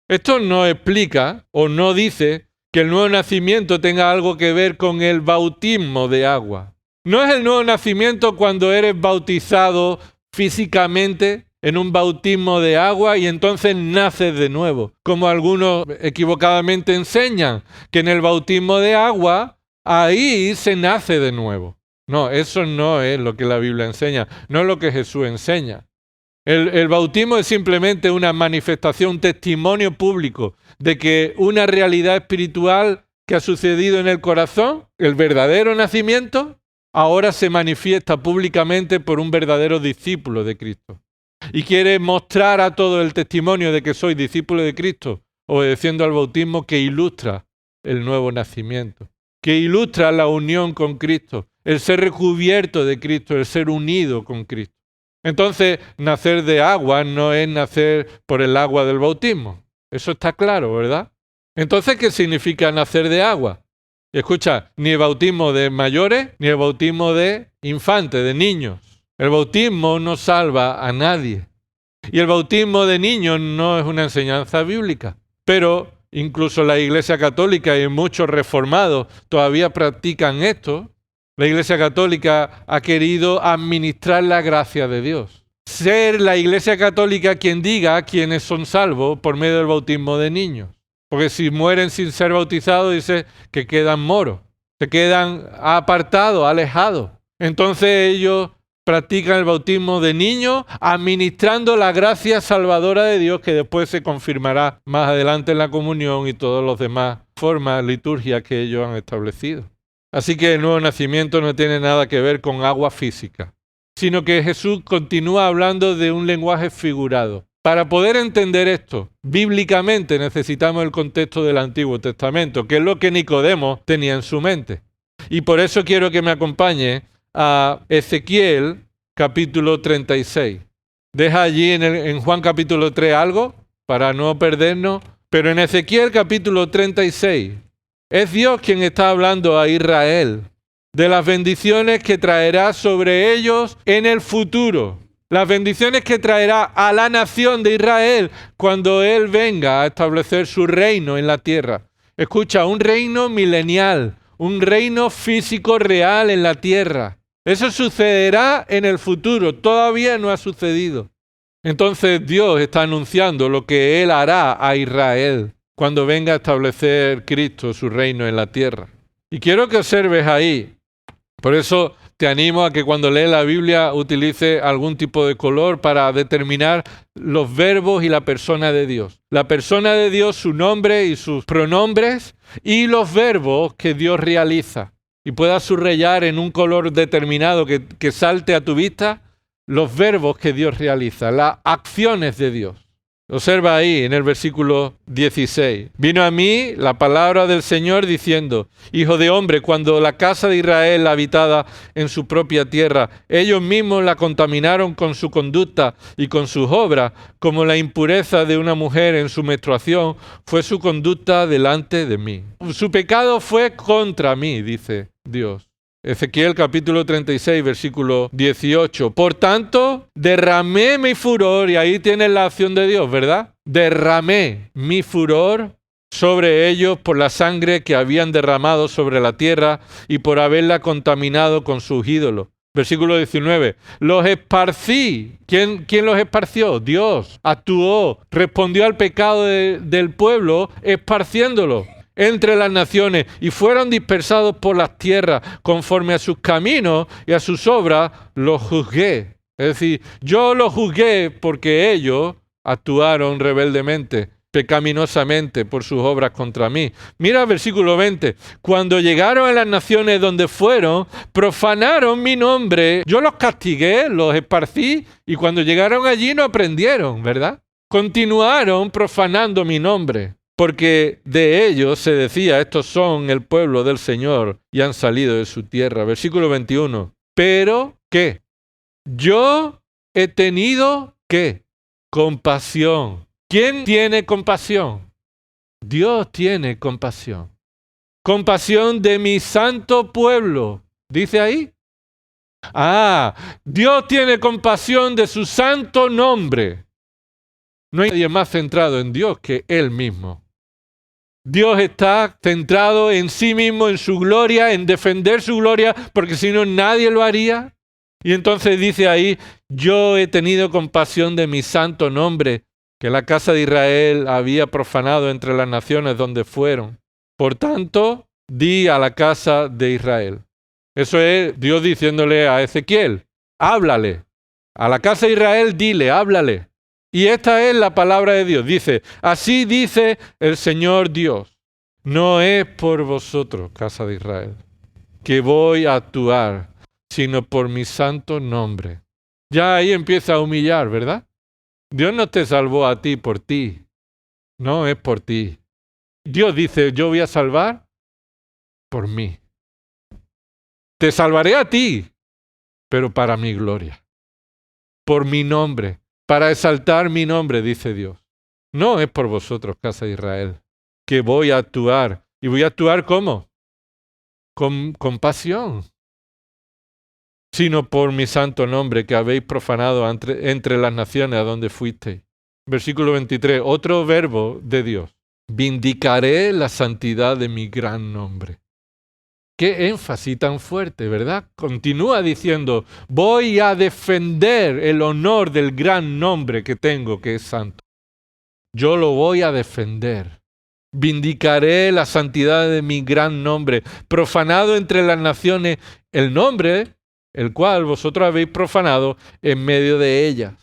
Esto no explica o no dice que el nuevo nacimiento tenga algo que ver con el bautismo de agua. No es el nuevo nacimiento cuando eres bautizado físicamente en un bautismo de agua y entonces naces de nuevo, como algunos equivocadamente enseñan, que en el bautismo de agua, ahí se nace de nuevo. No, eso no es lo que la Biblia enseña, no es lo que Jesús enseña. El bautismo es simplemente una manifestación, un testimonio público de que una realidad espiritual que ha sucedido en el corazón, el verdadero nacimiento, ahora se manifiesta públicamente por un verdadero discípulo de Cristo. Y quiere mostrar a todo el testimonio de que soy discípulo de Cristo, obedeciendo al bautismo que ilustra el nuevo nacimiento, que ilustra la unión con Cristo, el ser recubierto de Cristo, el ser unido con Cristo. Entonces, nacer de agua no es nacer por el agua del bautismo. Eso está claro, ¿verdad? Entonces, ¿qué significa nacer de agua? Escucha, ni el bautismo de mayores, ni el bautismo de infantes, de niños. El bautismo no salva a nadie. Y el bautismo de niños no es una enseñanza bíblica. Pero incluso la Iglesia Católica y muchos reformados todavía practican esto. La Iglesia Católica ha querido administrar la gracia de Dios. Ser la Iglesia Católica quien diga quiénes son salvos por medio del bautismo de niños. Porque si mueren sin ser bautizados, dice que quedan moros, se quedan apartados, alejados. Entonces ellos practican el bautismo de niños, administrando la gracia salvadora de Dios, que después se confirmará más adelante en la comunión y todas las demás formas, liturgias que ellos han establecido. Así que el nuevo nacimiento no tiene nada que ver con agua física, sino que Jesús continúa hablando de un lenguaje figurado. Para poder entender esto, bíblicamente necesitamos el contexto del Antiguo Testamento, que es lo que Nicodemo tenía en su mente. Y por eso quiero que me acompañe a Ezequiel capítulo 36. Deja allí en Juan capítulo 3 algo para no perdernos, pero en Ezequiel capítulo 36 es Dios quien está hablando a Israel de las bendiciones que traerá sobre ellos en el futuro. Las bendiciones que traerá a la nación de Israel cuando Él venga a establecer su reino en la tierra. Escucha, un reino milenial, un reino físico real en la tierra. Eso sucederá en el futuro, todavía no ha sucedido. Entonces Dios está anunciando lo que Él hará a Israel cuando venga a establecer Cristo su reino en la tierra. Y quiero que observes ahí, por eso te animo a que cuando lees la Biblia utilice algún tipo de color para determinar los verbos y la persona de Dios. La persona de Dios, su nombre y sus pronombres y los verbos que Dios realiza. Y puedas subrayar en un color determinado que salte a tu vista los verbos que Dios realiza, las acciones de Dios. Observa ahí en el versículo 16. Vino a mí la palabra del Señor diciendo: Hijo de hombre, cuando la casa de Israel habitada en su propia tierra, ellos mismos la contaminaron con su conducta y con sus obras, como la impureza de una mujer en su menstruación, fue su conducta delante de mí. Su pecado fue contra mí, dice Dios. Ezequiel capítulo 36, versículo 18. Por tanto, derramé mi furor, y ahí tienes la acción de Dios, ¿verdad? Derramé mi furor sobre ellos por la sangre que habían derramado sobre la tierra y por haberla contaminado con sus ídolos. Versículo 19. Los esparcí. ¿Quién los esparció? Dios. Actuó, respondió al pecado del pueblo esparciéndolo entre las naciones, y fueron dispersados por las tierras, conforme a sus caminos y a sus obras los juzgué. Es decir, yo los juzgué porque ellos actuaron rebeldemente, pecaminosamente por sus obras contra mí. Mira el versículo 20. Cuando llegaron a las naciones donde fueron, profanaron mi nombre. Yo los castigué, los esparcí, y cuando llegaron allí no aprendieron, ¿verdad? Continuaron profanando mi nombre. Porque de ellos se decía: estos son el pueblo del Señor y han salido de su tierra. Versículo 21. Pero, ¿qué? Yo he tenido, ¿qué? Compasión. ¿Quién tiene compasión? Dios tiene compasión. Compasión de mi santo pueblo. ¿Dice ahí? Dios tiene compasión de su santo nombre. No hay nadie más centrado en Dios que Él mismo. Dios está centrado en sí mismo, en su gloria, en defender su gloria, porque si no nadie lo haría. Y entonces dice ahí: yo he tenido compasión de mi santo nombre, que la casa de Israel había profanado entre las naciones donde fueron. Por tanto, di a la casa de Israel. Eso es Dios diciéndole a Ezequiel: háblale. A la casa de Israel dile, háblale. Y esta es la palabra de Dios. Dice: así dice el Señor Dios: no es por vosotros, casa de Israel, que voy a actuar, sino por mi santo nombre. Ya ahí empieza a humillar, ¿verdad? Dios no te salvó a ti por ti. No es por ti. Dios dice: yo voy a salvar por mí. Te salvaré a ti, pero para mi gloria. por mi nombre, para exaltar mi nombre, dice Dios. No es por vosotros, casa de Israel, que voy a actuar. ¿Y voy a actuar cómo? Con compasión, sino por mi santo nombre que habéis profanado entre las naciones a donde fuisteis. Versículo 23, otro verbo de Dios. Vindicaré la santidad de mi gran nombre. Qué énfasis tan fuerte, ¿verdad? Continúa diciendo, voy a defender el honor del gran nombre que tengo, que es santo. Yo lo voy a defender. Vindicaré la santidad de mi gran nombre, profanado entre las naciones el nombre, el cual vosotros habéis profanado en medio de ellas.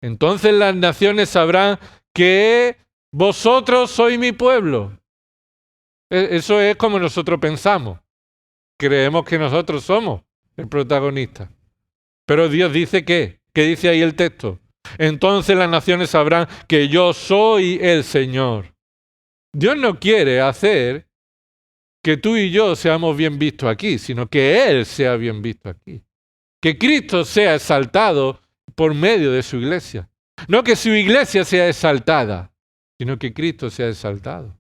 Entonces las naciones sabrán que vosotros sois mi pueblo. Eso es como nosotros pensamos. Creemos que nosotros somos el protagonista. Pero Dios dice ¿qué? ¿Qué dice ahí el texto? Entonces las naciones sabrán que yo soy el Señor. Dios no quiere hacer que tú y yo seamos bien vistos aquí, sino que Él sea bien visto aquí. Que Cristo sea exaltado por medio de su iglesia. No que su iglesia sea exaltada, sino que Cristo sea exaltado.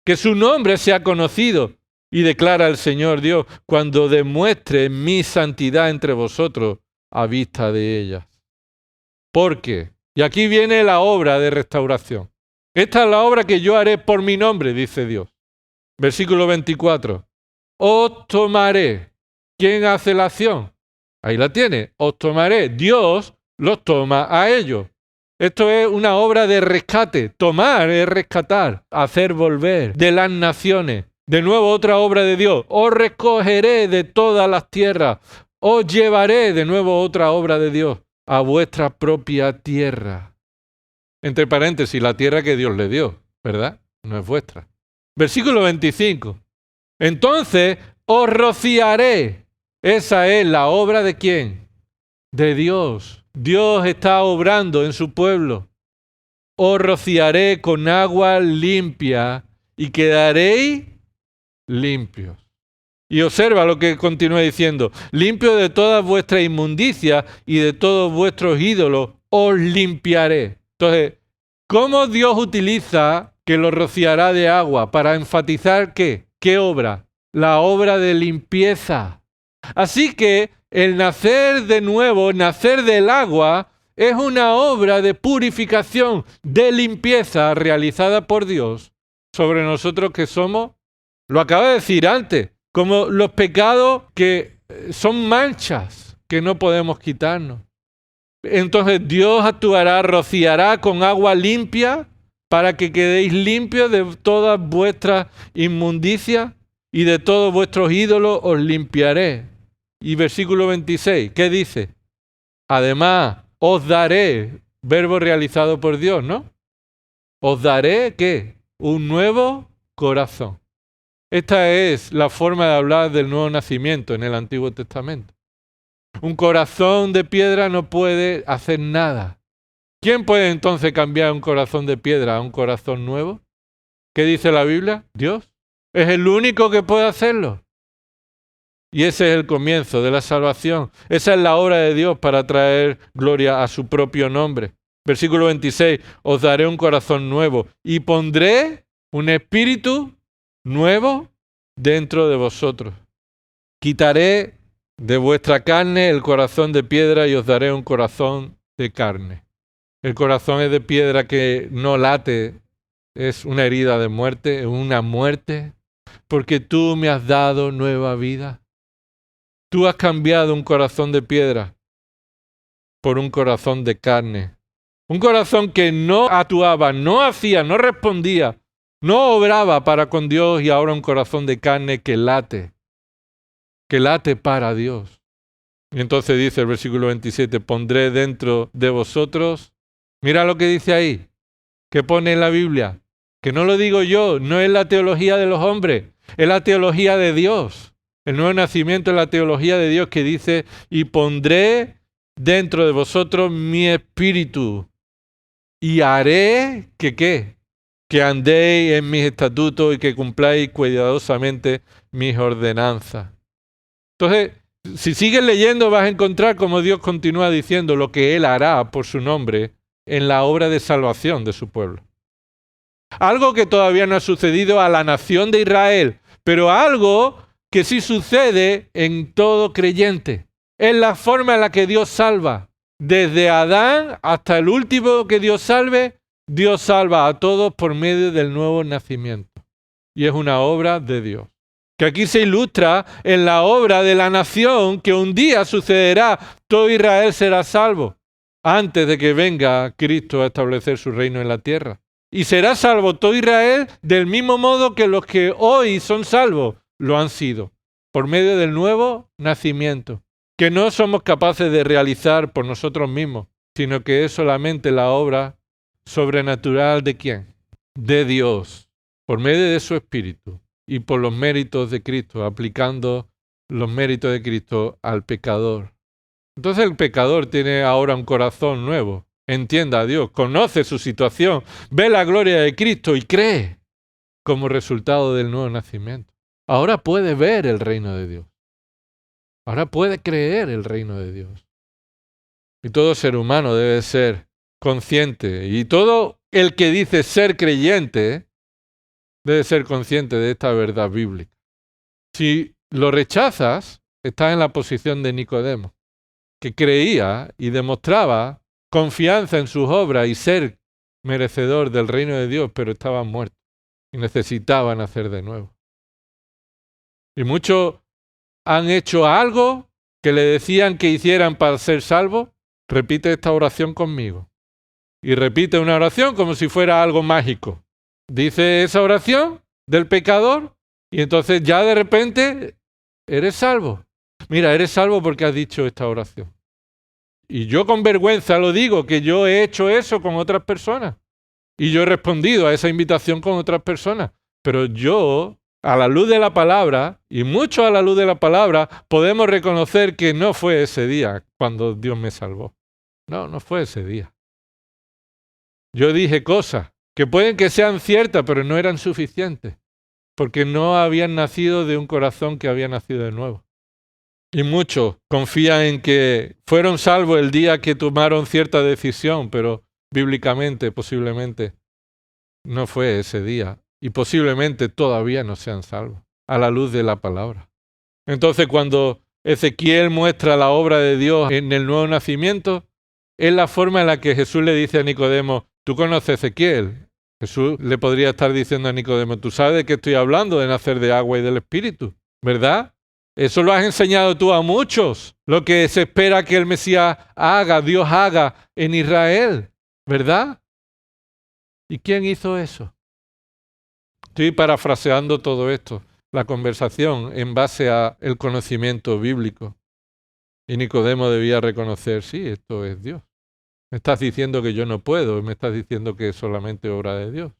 Que su nombre sea conocido y declara el Señor Dios cuando demuestre mi santidad entre vosotros a vista de ellas. ¿Por qué? Y aquí viene la obra de restauración. Esta es la obra que yo haré por mi nombre, dice Dios. Versículo 24. Os tomaré. ¿Quién hace la acción? Ahí la tiene. Os tomaré. Dios los toma a ellos. Esto es una obra de rescate. Tomar es rescatar, hacer volver de las naciones. De nuevo otra obra de Dios. Os recogeré de todas las tierras. Os llevaré, de nuevo otra obra de Dios, a vuestra propia tierra. Entre paréntesis, la tierra que Dios le dio, ¿verdad? No es vuestra. Versículo 25. Entonces os rociaré. Esa es la obra ¿de quién? De Dios. Dios está obrando en su pueblo. Os rociaré con agua limpia y quedaréis limpios. Y observa lo que continúa diciendo. Limpio de todas vuestras inmundicias y de todos vuestros ídolos os limpiaré. Entonces, ¿cómo Dios utiliza que lo rociará de agua para enfatizar qué? ¿Qué obra? La obra de limpieza. Así que el nacer de nuevo, nacer del agua, es una obra de purificación, de limpieza realizada por Dios sobre nosotros que somos, lo acaba de decir antes, como los pecados que son manchas que no podemos quitarnos. Entonces Dios actuará, rociará con agua limpia para que quedéis limpios de todas vuestras inmundicias y de todos vuestros ídolos os limpiaré. Y versículo 26, ¿qué dice? Además, os daré, verbo realizado por Dios, ¿no? Os daré, ¿qué? Un nuevo corazón. Esta es la forma de hablar del nuevo nacimiento en el Antiguo Testamento. Un corazón de piedra no puede hacer nada. ¿Quién puede entonces cambiar un corazón de piedra a un corazón nuevo? ¿Qué dice la Biblia? Dios. Es el único que puede hacerlo. Y ese es el comienzo de la salvación. Esa es la obra de Dios para traer gloria a su propio nombre. Versículo 26, os daré un corazón nuevo y pondré un espíritu nuevo dentro de vosotros. Quitaré de vuestra carne el corazón de piedra y os daré un corazón de carne. El corazón es de piedra que no late, es una herida de muerte, es una muerte, porque tú me has dado nueva vida. Tú has cambiado un corazón de piedra por un corazón de carne. Un corazón que no actuaba, no hacía, no respondía, no obraba para con Dios y ahora un corazón de carne que late para Dios. Y entonces dice el versículo 27, pondré dentro de vosotros, mira lo que dice ahí, que pone en la Biblia, que no lo digo yo, no es la teología de los hombres, es la teología de Dios. El nuevo nacimiento es la teología de Dios que dice, y pondré dentro de vosotros mi espíritu y haré que ¿qué? Que andéis en mis estatutos y que cumpláis cuidadosamente mis ordenanzas. Entonces, Si sigues leyendo vas a encontrar cómo Dios continúa diciendo lo que Él hará por su nombre en la obra de salvación de su pueblo. Algo que todavía no ha sucedido a la nación de Israel, pero algo que sí sucede en todo creyente. Es la forma en la que Dios salva. Desde Adán hasta el último que Dios salve, Dios salva a todos por medio del nuevo nacimiento. Y es una obra de Dios. Que aquí se ilustra en la obra de la nación que un día sucederá. Todo Israel será salvo antes de que venga Cristo a establecer su reino en la tierra. Y será salvo todo Israel del mismo modo que los que hoy son salvos lo han sido, por medio del nuevo nacimiento, que no somos capaces de realizar por nosotros mismos, sino que es solamente la obra sobrenatural ¿de quién? De Dios, por medio de su Espíritu y por los méritos de Cristo, aplicando los méritos de Cristo al pecador. Entonces el pecador tiene ahora un corazón nuevo. Entienda a Dios, conoce su situación, ve la gloria de Cristo y cree como resultado del nuevo nacimiento. Ahora puede ver el reino de Dios. Ahora puede creer el reino de Dios. Y todo ser humano debe ser consciente. Y todo el que dice ser creyente debe ser consciente de esta verdad bíblica. Si lo rechazas, estás en la posición de Nicodemo, que creía y demostraba confianza en sus obras y ser merecedor del reino de Dios, pero estaban muertos y necesitaban nacer de nuevo. Y muchos han hecho algo que le decían que hicieran para ser salvos. Repite esta oración conmigo. Y repite una oración como si fuera algo mágico. Dice esa oración del pecador y entonces ya de repente eres salvo. Mira, eres salvo porque has dicho esta oración. Y yo con vergüenza lo digo, que yo he hecho eso con otras personas. Y yo he respondido a esa invitación con otras personas. Pero yo, a la luz de la palabra, y mucho a la luz de la palabra, podemos reconocer que no fue ese día cuando Dios me salvó. No fue ese día. Yo dije cosas que pueden que sean ciertas, pero no eran suficientes. Porque no habían nacido de un corazón que había nacido de nuevo. Y muchos confían en que fueron salvos el día que tomaron cierta decisión, pero bíblicamente, posiblemente, no fue ese día. Y posiblemente todavía no sean salvos, a la luz de la palabra. Entonces, cuando Ezequiel muestra la obra de Dios en el nuevo nacimiento, es la forma en la que Jesús le dice a Nicodemo, ¿tú conoces a Ezequiel? Jesús le podría estar diciendo a Nicodemo, tú sabes de qué estoy hablando, de nacer de agua y del Espíritu, ¿verdad? Eso lo has enseñado tú a muchos, lo que se espera que el Mesías haga, Dios haga en Israel, ¿verdad? ¿Y quién hizo eso? Estoy parafraseando todo esto, la conversación en base al conocimiento bíblico. Y Nicodemo debía reconocer, sí, esto es Dios. Me estás diciendo que yo no puedo, me estás diciendo que es solamente obra de Dios.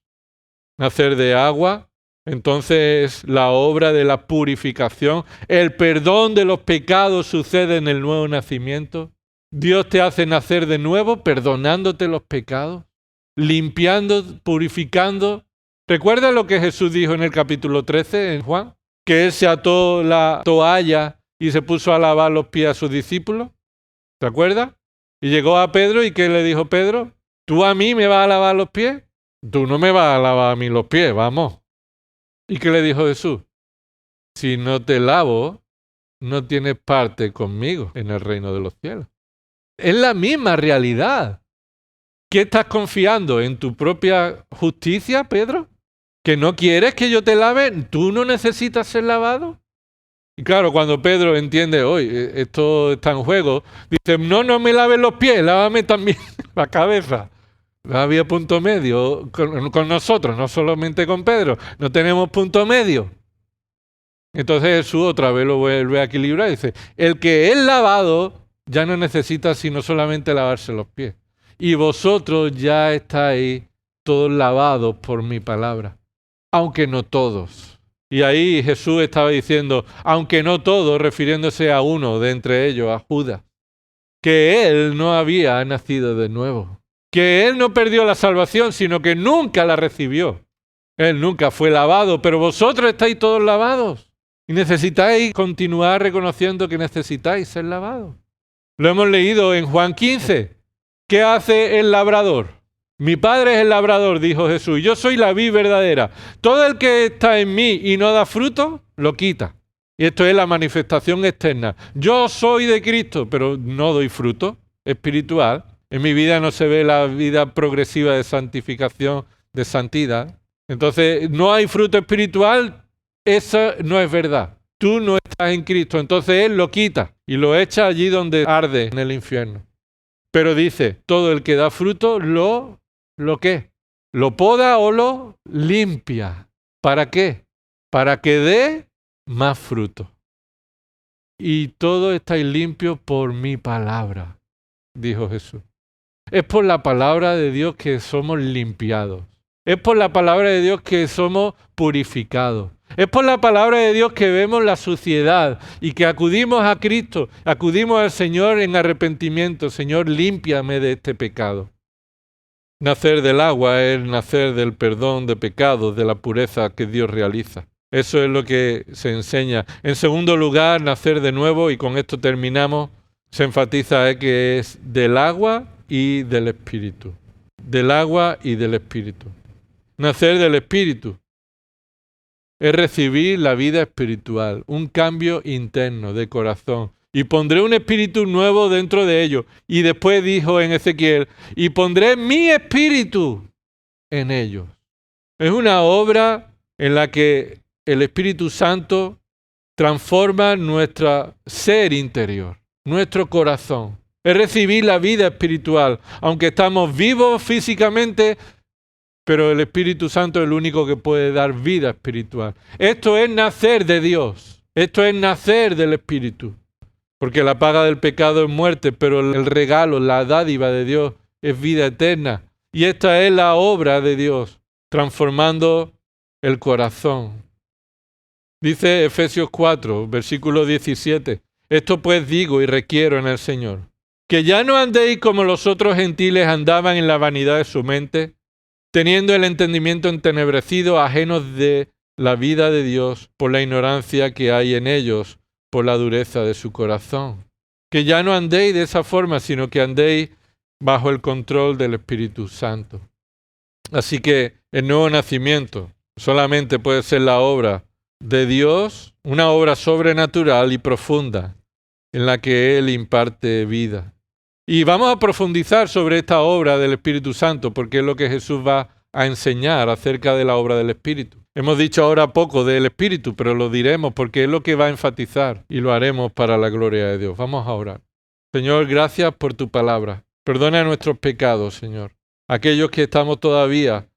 Nacer de agua, entonces la obra de la purificación, el perdón de los pecados sucede en el nuevo nacimiento. Dios te hace nacer de nuevo, perdonándote los pecados, limpiando, purificando. ¿Recuerda lo que Jesús dijo en el capítulo 13 en Juan? Que Él se ató la toalla y se puso a lavar los pies a sus discípulos. ¿Te acuerdas? Y llegó a Pedro y ¿qué le dijo Pedro? ¿Tú a mí me vas a lavar los pies? Tú no me vas a lavar a mí los pies, vamos. ¿Y qué le dijo Jesús? Si no te lavo, no tienes parte conmigo en el reino de los cielos. Es la misma realidad. ¿Qué estás confiando? ¿En tu propia justicia, Pedro? ¿Que no quieres que yo te lave? ¿Tú no necesitas ser lavado? Y claro, cuando Pedro entiende, hoy esto está en juego, dice, no me laves los pies, lávame también la cabeza. No había punto medio con nosotros, no solamente con Pedro, no tenemos punto medio. Entonces Jesús otra vez lo vuelve a equilibrar y dice, el que es lavado ya no necesita sino solamente lavarse los pies. Y vosotros ya estáis todos lavados por mi palabra, aunque no todos. Y ahí Jesús estaba diciendo, aunque no todos, refiriéndose a uno de entre ellos, a Judas, que él no había nacido de nuevo, que él no perdió la salvación, sino que nunca la recibió. Él nunca fue lavado, pero vosotros estáis todos lavados. Y necesitáis continuar reconociendo que necesitáis ser lavados. Lo hemos leído en Juan 15. ¿Qué hace el labrador? Mi Padre es el labrador, dijo Jesús. Yo soy la vid verdadera. Todo el que está en mí y no da fruto, lo quita. Y esto es la manifestación externa. Yo soy de Cristo, pero no doy fruto espiritual. En mi vida no se ve la vida progresiva de santificación, de santidad. Entonces, no hay fruto espiritual. Eso no es verdad. Tú no estás en Cristo. Entonces Él lo quita y lo echa allí donde arde, en el infierno. Pero dice, todo el que da fruto, ¿lo qué? Lo poda o lo limpia. ¿Para qué? Para que dé más fruto. Y todos estáis limpios por mi palabra, dijo Jesús. Es por la palabra de Dios que somos limpiados. Es por la palabra de Dios que somos purificados. Es por la palabra de Dios que vemos la suciedad y que acudimos a Cristo, acudimos al Señor en arrepentimiento. Señor, límpiame de este pecado. Nacer del agua es nacer del perdón de pecados, de la pureza que Dios realiza. Eso es lo que se enseña. En segundo lugar, nacer de nuevo, y con esto terminamos, se enfatiza que es del agua y del Espíritu. Del agua y del Espíritu. Nacer del Espíritu es recibir la vida espiritual, un cambio interno de corazón. Y pondré un espíritu nuevo dentro de ellos. Y después dijo en Ezequiel, y pondré mi espíritu en ellos. Es una obra en la que el Espíritu Santo transforma nuestro ser interior, nuestro corazón. Es recibir la vida espiritual. Aunque estamos vivos físicamente, pero el Espíritu Santo es el único que puede dar vida espiritual. Esto es nacer de Dios. Esto es nacer del Espíritu. Porque la paga del pecado es muerte, pero el regalo, la dádiva de Dios es vida eterna. Y esta es la obra de Dios, transformando el corazón. Dice Efesios 4, versículo 17. Esto pues digo y requiero en el Señor, que ya no andéis como los otros gentiles andaban en la vanidad de su mente, teniendo el entendimiento entenebrecido, ajenos de la vida de Dios por la ignorancia que hay en ellos, por la dureza de su corazón. Que ya no andéis de esa forma, sino que andéis bajo el control del Espíritu Santo. Así que el nuevo nacimiento solamente puede ser la obra de Dios, una obra sobrenatural y profunda, en la que Él imparte vida. Y vamos a profundizar sobre esta obra del Espíritu Santo, porque es lo que Jesús va a enseñar acerca de la obra del Espíritu. Hemos dicho ahora poco del Espíritu, pero lo diremos porque es lo que va a enfatizar y lo haremos para la gloria de Dios. Vamos a orar. Señor, gracias por tu palabra. Perdona nuestros pecados, Señor. Aquellos que estamos todavía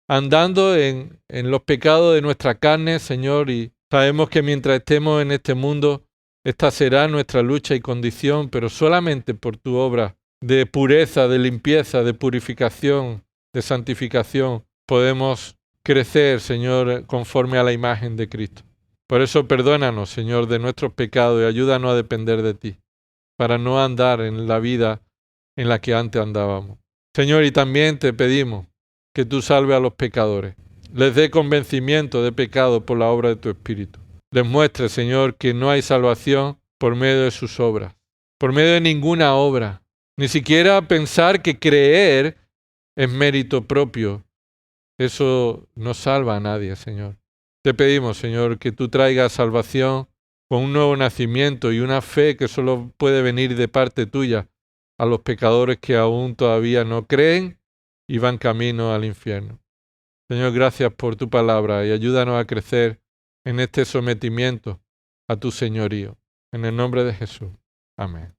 andando en los pecados de nuestra carne, Señor, y sabemos que mientras estemos en este mundo, esta será nuestra lucha y condición, pero solamente por tu obra de pureza, de limpieza, de purificación, de santificación, podemos crecer, Señor, conforme a la imagen de Cristo. Por eso perdónanos, Señor, de nuestros pecados y ayúdanos a depender de ti, para no andar en la vida en la que antes andábamos. Señor, y también te pedimos que tú salves a los pecadores, les dé convencimiento de pecado por la obra de tu Espíritu. Les muestre, Señor, que no hay salvación por medio de sus obras, por medio de ninguna obra, ni siquiera pensar que creer es mérito propio. Eso no salva a nadie, Señor. Te pedimos, Señor, que tú traigas salvación con un nuevo nacimiento y una fe que solo puede venir de parte tuya a los pecadores que aún todavía no creen y van camino al infierno. Señor, gracias por tu palabra y ayúdanos a crecer en este sometimiento a tu señorío. En el nombre de Jesús. Amén.